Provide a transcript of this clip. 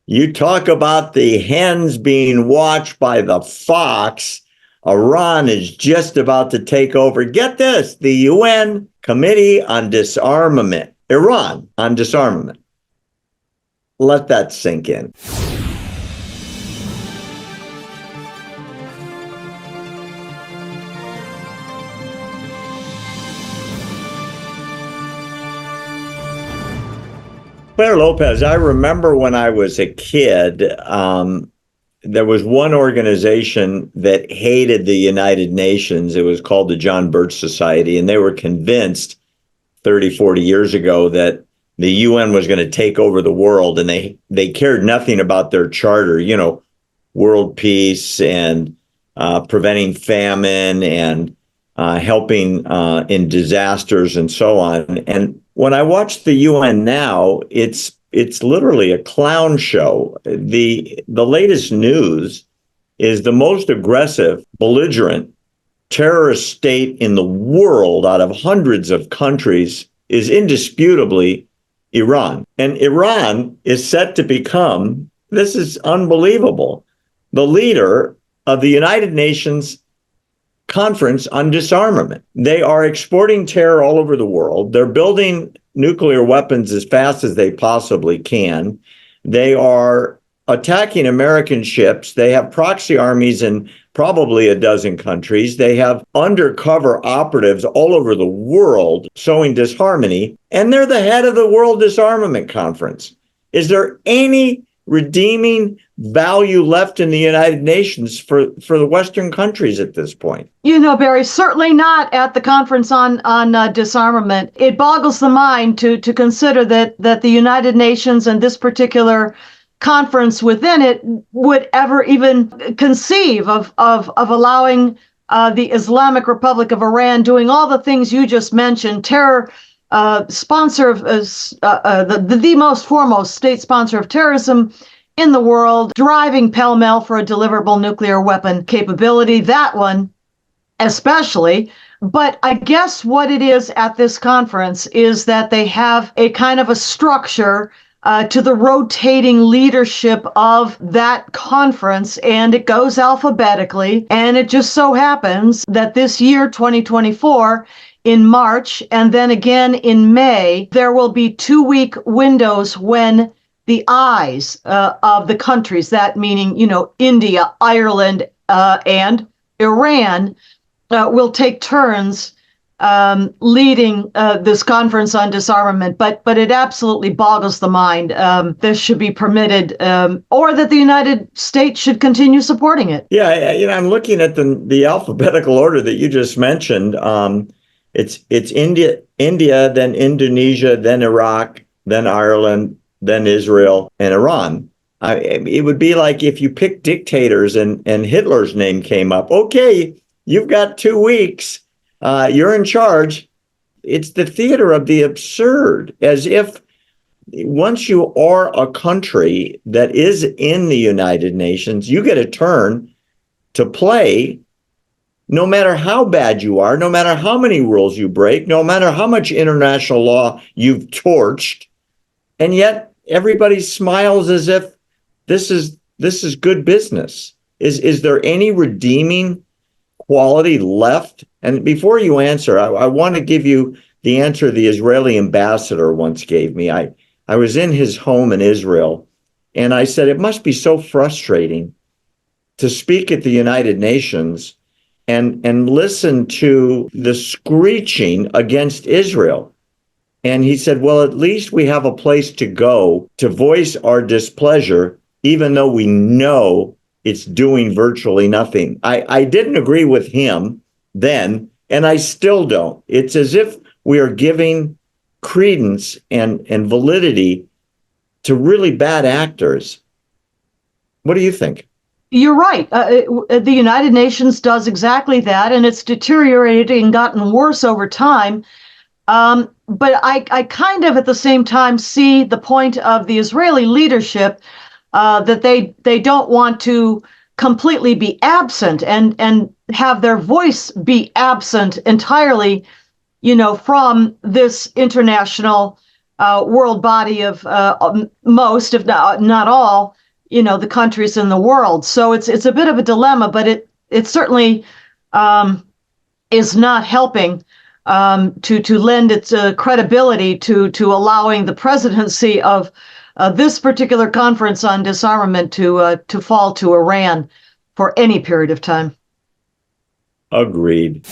You talk about the hens being watched by the fox. Iran is just about to take over. Get this, the UN Committee on Disarmament. Iran on disarmament. Let that sink in. Claire Lopez, I remember when I was a kid, there was one organization that hated the United Nations. It was called the John Birch Society, and they were convinced 30, 40 years ago that the UN was going to take over the world, and they cared nothing about their charter, world peace and preventing famine and helping in disasters and so on. And when I watch the UN now, it's literally a clown show. The latest news is the most aggressive, belligerent terrorist state in the world out of hundreds of countries is indisputably Iran. And Iran is set to become, this is unbelievable, the leader of the United Nations Conference on Disarmament. They are exporting terror all over the world. They're building nuclear weapons as fast as they possibly can. They are attacking American ships. They have proxy armies in probably a dozen countries. They have undercover operatives all over the world sowing disharmony, and they're the head of the World Disarmament Conference. Is there any redeeming value left in the United Nations for the Western countries at this point? Barry, certainly not at the conference on disarmament. It boggles the mind to consider that the United Nations and this particular conference within it would ever even conceive of allowing the Islamic Republic of Iran doing all the things you just mentioned, terror sponsor of the most foremost state sponsor of terrorism in the world, driving pell-mell for a deliverable nuclear weapon capability, that one especially. But I guess what it is at this conference is that they have a kind of a structure to the rotating leadership of that conference, and it goes alphabetically. And it just so happens that this year, 2024, in March, and then again in May, there will be 2-week windows when the eyes of the countries, that meaning, India, Ireland, and Iran, will take turns leading this conference on disarmament. But it absolutely boggles the mind. This should be permitted, or that the United States should continue supporting it. Yeah, I'm looking at the alphabetical order that you just mentioned. It's India, then Indonesia, then Iraq, then Ireland, then Israel, and Iran. It would be like if you pick dictators and Hitler's name came up. Okay, you've got 2 weeks. You're in charge. It's the theater of the absurd, as if once you are a country that is in the United Nations, you get a turn to play. No matter how bad you are, no matter how many rules you break, no matter how much international law you've torched, and yet everybody smiles as if this is good business. Is there any redeeming quality left? And before you answer, I want to give you the answer the Israeli ambassador once gave me. I was in his home in Israel, and I said, it must be so frustrating to speak at the United Nations and listen to the screeching against Israel. And he said, well, at least we have a place to go to voice our displeasure, even though we know it's doing virtually nothing. I didn't agree with him then, and I still don't. It's as if we are giving credence and validity to really bad actors. What do you think? You're right. The United Nations does exactly that, and it's deteriorated and gotten worse over time. But I kind of at the same time see the point of the Israeli leadership that they don't want to completely be absent and have their voice be absent entirely, from this international world body of most, if not all, the countries in the world. So it's a bit of a dilemma, but it certainly is not helping to lend its credibility to allowing the presidency of this particular conference on disarmament to fall to Iran for any period of time. Agreed.